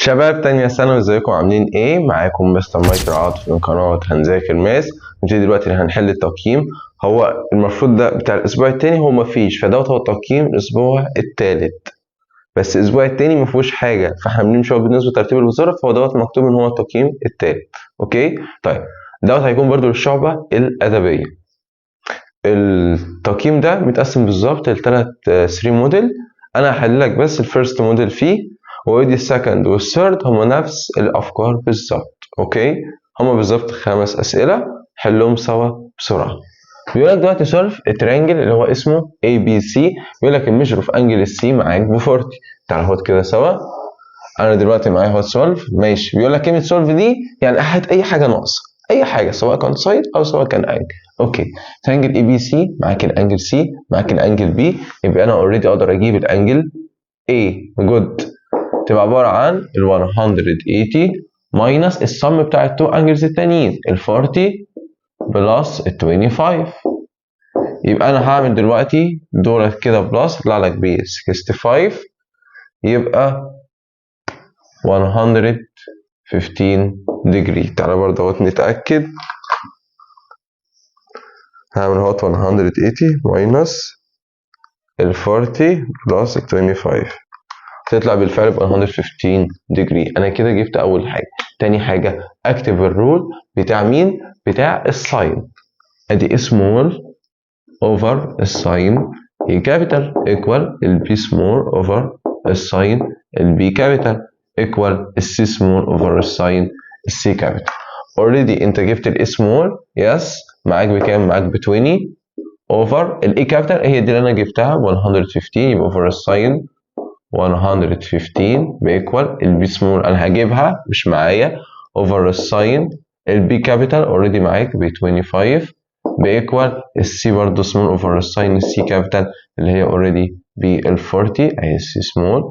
شباب تانية ثانوي، ازيكم عاملين ايه؟ معاكم مستر مايكل عاطف من قناة هنذاكر ماس. نبتدي دلوقتي هنحل التقييم. هو المفروض ده بتاع الاسبوع التاني، هو مفيش، فدوت هو التقييم الاسبوع التالت، بس الاسبوع التاني مفيهوش حاجة، فاحنا بنمشي هو بالنسبة لترتيب الوزارة، فهو دوت مكتوب ان هو التقييم التالت. اوكي طيب، دوت هيكون برضو للشعبة الأدبية. التقييم ده متقسم بالظبط لثلاث 3 موديل. انا هحل لك بس الفيرست موديل فيه، وادي السكند والثيرد هما نفس الافكار بالظبط. اوكي، هما بالظبط 5 اسئله، حلهم سوا بسرعه. بيقول لك دلوقتي سولف الترينجل اللي هو اسمه اي بي سي. بيقول لك الميجر اوف انجل السي معاك ب 40. تعال اهوت كده سوا. انا دلوقتي معايا اهوت سولف، ماشي. بيقول لك كلمه سولف دي يعني احد اي حاجه ناقصه، اي حاجه سواء كان سايد او سواء كان انجل. اوكي، ترينجل اي بي سي معاك الانجل سي معاك الانجل بي، يبقى انا اوريدي اقدر اجيب الانجل A جود، تبقى عبارة عن ال 180 ماينس السم بتاع التو انجلز التانيين ال 40 بلس ال 25. يبقى انا هعمل دلوقتي دولت كده بلس يطلع لك ب 65، يبقى 115 ديجري. تعالى برضه اهوت نتأكد. هعمل اهوت 180 ماينس ال 40 بلس ال 25، تطلع بالفعل ب 115 ديجري. انا كده جبت اول حاجه. تاني حاجه اكتب الرول بتاع مين؟ بتاع الساين. ادي سمول اوفر الساين اي كابيتال ايكوال البي سمول اوفر الساين البي كابيتال ايكوال السي سمول اوفر الساين السي كابيتال. اوريدي انت جبت الاي سمول، يس، معاك بكام؟ معاك ب 20 اوفر الاي كابيتال، هي دي اللي انا جبتها 115، يبقى اوفر الساين 115 بيكوال البي سمول انا هجيبها مش معايا اوفر الساين البي كابيتال اوريدي معاك ب 25 بيكوال السي برضه سمول اوفر الساين السي كابيتال اللي هي اوريدي بال 40 اهي السي سمول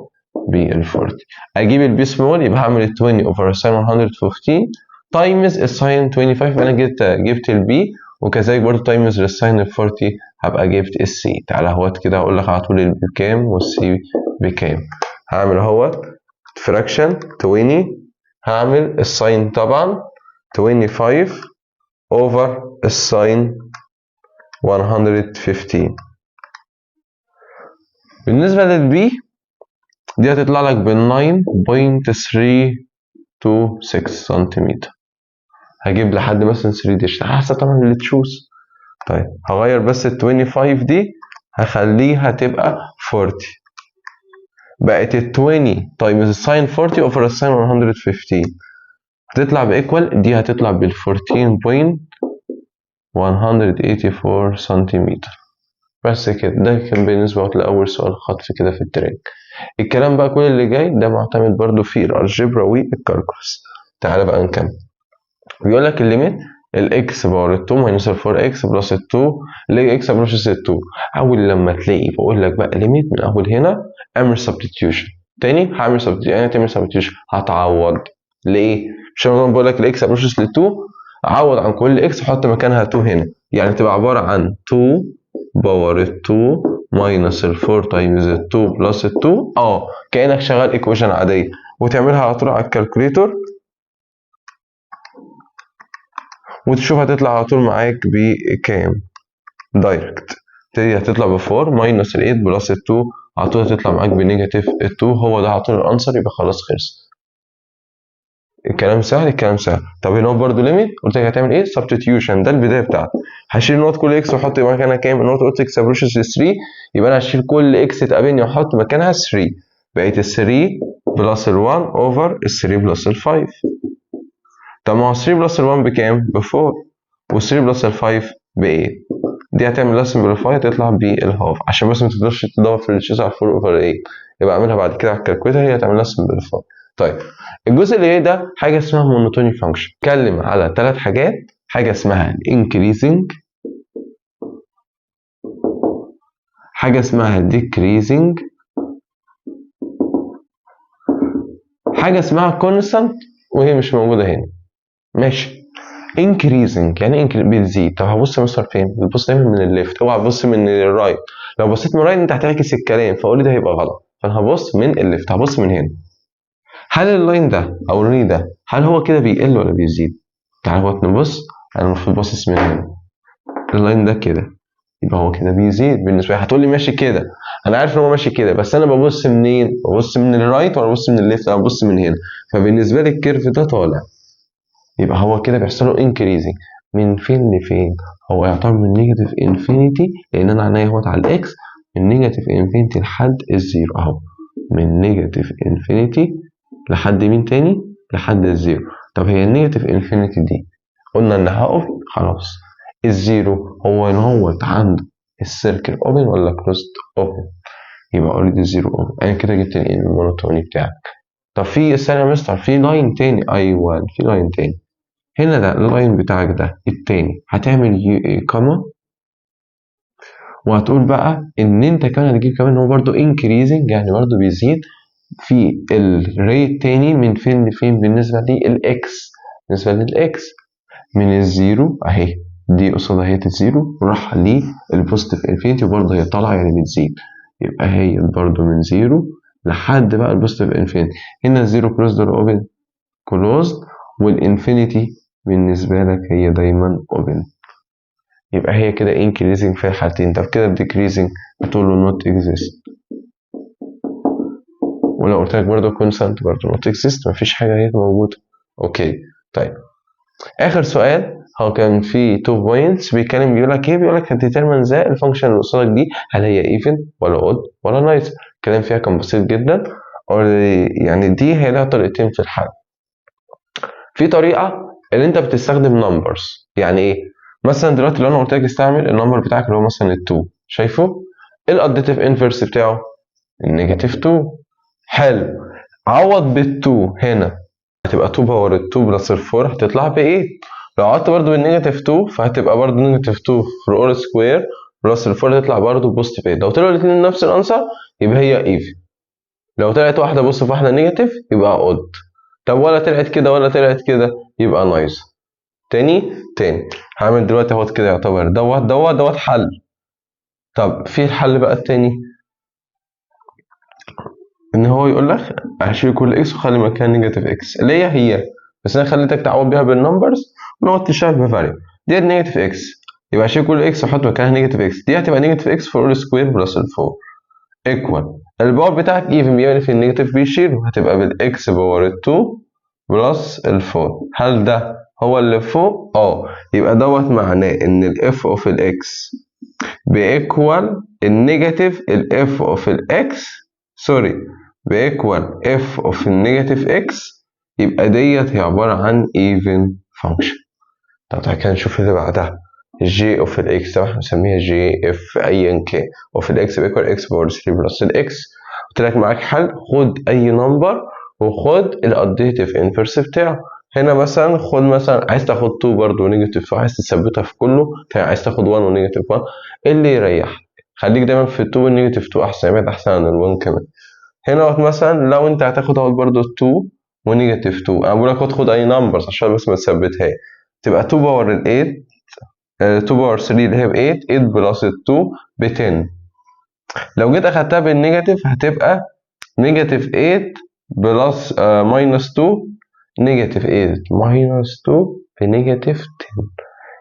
بال 40. اجيب البي سمول يبقى هعمل ال 20 اوفر الساين 115 تايمز الساين 25، انا جبت البي، وكذلك برضه تايمز الساين ال 40 هبقى جبت السي. تعالى اهوت كده هقول لك على طول البي بكام والسي بكام. هعمل اهوت فراكشن 20، هعمل الساين طبعا 25 اوفر الساين 115. بالنسبة للبي دي هتطلع لك ب 9.326 سنتيمتر. هجيب لحد مثلا 3 ديش على حسب طبعا اللي تشوز. طيب هغير بس ال 25 دي هخليها تبقى 40، بقت ال 20 تايمز الساين 40 اوفر الساين 115 هتطلع بايكوال دي، هتطلع بال 14.184 سنتيمتر. بس كده، ده كان بالنسبة لأول سؤال خطف كده في التراك. الكلام بقى كل اللي جاي ده معتمد برضو في الالجبرا والكالكولس. تعالى بقى نكمل. بيقول لك الليميت الاكس باور 2 ماينس 4 اكس بلس 2 اللي اكس بلس 2. اول لما تلاقي بقول لك بقى ليميت من اول هنا اعمل سبستيوشن. تاني هعمل سبستيوشن، يعني تعمل سبستيوشن هتعوض. ليه؟ مش انا بقول لك الاكس بلس 2 عوض عن كل اكس وحط مكانها 2 هنا، يعني تبقى عباره عن 2 باور 2 ماينس 4 تايمز 2 بلس 2. كانك شغال ايكويشن عاديه، وتعملها على طول على الكالكوليتور وتشوف هتطلع على طول معاك بكام دايركت. دي هتطلع ب 4 ماينس ال 8 بلس ال 2 على طول هتطلع معاك بنيجاتيف 2. هو ده على طول الانسر، يبقى خلاص خلص. الكلام سهل، الكلام سهل. طب هنا برضه ليميت قلت لك هتعمل ايه؟ سبستيوشن، ده البدايه بتاعتك. هشيل نقط كل اكس واحط مكانها كام؟ النقط قلت اكس بلس 3، يبقى انا هشيل كل اكس تقابلني واحط مكانها 3، بقيت ال 3 بلس ال 1 اوفر ال 3 بلس ال 5. طب ما هو 3 بلس ال 1 بكام؟ ب 4، وال 3 بلس ال 5 ب 8. دي هتعمل لها سمبليفاي تطلع بالهاف، عشان بس ما تقدرش تدور في الشيز على 4 اوفر 8، يبقى اعملها بعد كده على الكالكوليتر، هي هتعمل لها سمبليفاي. طيب الجزء اللي جاي ده حاجه اسمها مونوتوني فانكشن. اتكلم على 3 حاجات، حاجه اسمها الانكريزنج، حاجه اسمها الديكريزنج، حاجه اسمها كونستانت وهي مش موجوده هنا. ماشي. increasing يعني بتزيد. طب هبص مستر فين؟ بتبص دايما من الليفت، اوعى تبص من الرايت. لو بصيت من الرايت انت هتعكس الكلام، فاقول لي ده هيبقى غلط، فانا هبص من الليفت، هبص من هنا. هل اللاين ده او الري ده هل هو كده بيقل ولا بيزيد؟ تعالى هو نبص. انا المفروض باصص من هنا، اللاين ده كده، يبقى هو كده بيزيد بالنسبه لي. هتقول لي ماشي كده، انا عارف ان هو ماشي كده، بس انا ببص منين؟ ببص من الرايت ولا ببص من الليفت؟ انا ببص من هنا، فبالنسبه لي الكيرف ده طالع، يبقى هو كده بيحصل له انكريزنج. من فين لفين؟ هو يعتبر من نيجاتيف انفينيتي، لان انا عينيا اهوت على الاكس، من نيجاتيف انفينيتي لحد الزيرو اهو، من نيجاتيف انفينيتي لحد مين تاني؟ لحد الزيرو. طب هي النيجاتيف انفينيتي دي قلنا انها اوبن، خلاص. الزيرو هو ان هو عنده السيركل اوبن ولا كلوزد؟ اوبن، يبقى اوريدي الزيرو اوبن. انا كده جبت المونوتوني بتاعك. طب في استنى يا مستر، في لاين تاني. ايوه في لاين تاني هنا، ده اللاين بتاعك ده التاني، هتعمل كاما، وهتقول بقى ان انت كمان هتجيب كمان ان هو برضه انكريزنج، يعني برضه بيزيد في الريت التاني. من فين لفين؟ بالنسبه للاكس، بالنسبه للاكس من الزيرو اهي، دي قصاد اهي الزيرو، راح للبوزيتيف انفينيتي، وبرضه هي طالعه يعني بتزيد، يبقى هي برضه من زيرو لحد بقى البوزيتيف انفينيتي. هنا الزيرو كلوزد ولا اوبن؟ كلوزد، والانفينيتي بالنسبه لك هي دايما اوبن، يبقى هي كده increasing في الحالتين. طب كده decreasing هتقول له not exist، ولو قلت لك برضه constant برضه not exist، مفيش حاجة هي موجودة. اوكي طيب، آخر سؤال هو كان فيه 2 points بيتكلم، بيقول لك ايه؟ بيقول لك هتديترمن ازاي الفانكشن اللي قصادك دي هل هي even ولا odd ولا nice. الكلام فيها كان بسيط جدا، يعني دي هي لها طريقتين في الحل. في طريقة اللي انت بتستخدم numbers، يعني ايه؟ مثلا دلوقتي لو انا قلت لك استعمل النمبر بتاعك اللي هو مثلا ال2، شايفه؟ الاديتيف انفرس بتاعه النيجاتيف 2. حلو، عوض بال2 هنا، هتبقى 2 باور ال 2 بلس ال 4 هتطلع ب 8. لو عوضت برضه بالنيجاتيف 2 فهتبقى برضه نيجاتيف 2 في اول سكوير بلس ال 4 تطلع برضه بوزيتيف 8. لو طلعوا الاثنين نفس الانسر يبقى هي ايفن، لو طلعت واحده بوزيتيف واحده نيجاتيف يبقى اود. طب ولا طلعت كده ولا طلعت كده يبقى نايس. تاني هعمل دلوقتي اهوت كده، يعتبر دوت حل. طب في الحل بقى التاني، ان هو يقول لك هشيل كل اكس وخلي مكان نيجاتيف اكس اللي هي، بس انا خليتك تعوض بيها بالنمبرز ونقعد تشتغل بفاريبل. دي نيجاتيف اكس، يبقى اشيل كل اكس واحط مكانها نيجاتيف اكس، دي هتبقى نيجاتيف اكس فور سكوير بلس ال 4 ايكوال الباور بتاعك ايفن، بيعمل في النيجاتيف بيشيله، هتبقى بالاكس باور 2 بلس ال 4. هل ده هو اللي فوق؟ يبقى دوت معناه ان الاف اوف الاكس بيكوال النيجاتيف الاف اوف الاكس، سوري، بيكوال اف اوف النيجاتيف اكس، يبقى ديت هي عباره عن even function. طب تعالى كده نشوف اللي بعدها، جي اوف الاكس، طبعا هنسميها جي اف ايا كان، اوف الاكس بيكوال اكس باور 3 بلس الاكس. قلت لك معاك حل، خد اي نمبر وخد الاديتيف انفرس بتاعه. هنا مثلا خد مثلا، عايز تاخد 2 برضه نيجاتيف، عايز تثبتها في كله، عايز تاخد 1 ونيجاتيف 1، اللي يريحك. خليك دايما في 2 والنيجاتيف 2 احسن، يبعد احسن عن ال1 كمان. هنا مثلا لو انت هتاخد اهوت برضه 2 ونيجاتيف 2، انا بقول لك خد اي نمبرز عشان بس ما تثبتهاش، تبقى 2 باور ال 8، 2 باور 3 اللي هي ب 8، 8 بلس 2 ب 10. لو جيت اخدتها بالنيجاتيف هتبقى نيجاتيف 8 بلس ماينس 2، نيجاتيف 8 ماينس 2 بنيجاتيف 10،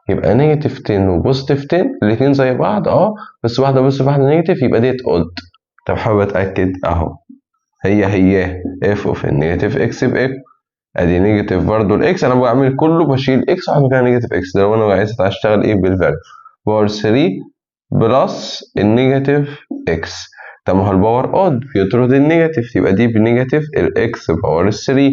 يبقى نيجاتيف 10 وبوزيتيف 10 الاثنين زي بعض، بس واحده بوزيتيف واحده نيجاتيف، يبقى ديت اود. طب حابب اتاكد اهو، هي اف اوف النيجاتيف اكس باكس، ادي نيجاتيف برضه الاكس، انا بعمل كله بشيل اكس واحط مكانها نيجاتيف اكس، ده لو انا عايز اشتغل ايه بالفاليو، باور 3 بلس النيجاتيف اكس. طب ما هو الباور اود بيطرد النيجاتيف، يبقى دي بنيجاتيف الاكس باور 3،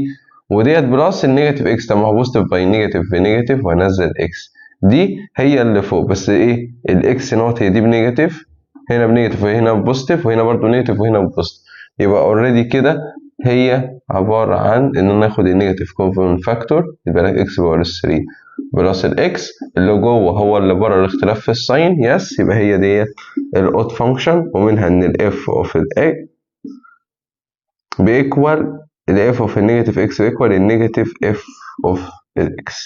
وديت بلس النيجاتيف اكس، طب ما هو بوزيتيف باي نيجاتيف بنيجاتيف وهنزل اكس، دي هي اللي فوق، بس ايه الاكس نوت هي دي بنيجاتيف، هنا بنيجاتيف وهنا بوزيتيف وهنا برضه نيجاتيف وهنا بوزيتيف، يبقى اوريدي كده هي عباره عن ان انا اخد النيجاتيف كومبوننت فاكتور، يبقى لك اكس باور 3 بلس الاكس اللي جوه هو اللي بره، الاختلاف في الساين، يس، يبقى هي ديت الاود فانكشن، ومنها ان الاف اوف الاكس بيكوال الاف اوف النيجاتيف اكس بيكوال النيجاتيف اف اوف الاكس.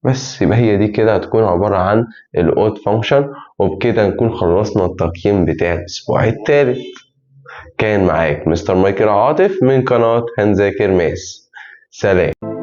بس يبقى هي دي كده هتكون عباره عن الاود فانكشن، وبكده نكون خلصنا التقييم بتاع الاسبوع الثالث. كان معاك مستر مايكل عاطف من قناة هنذاكر ماس. سلام.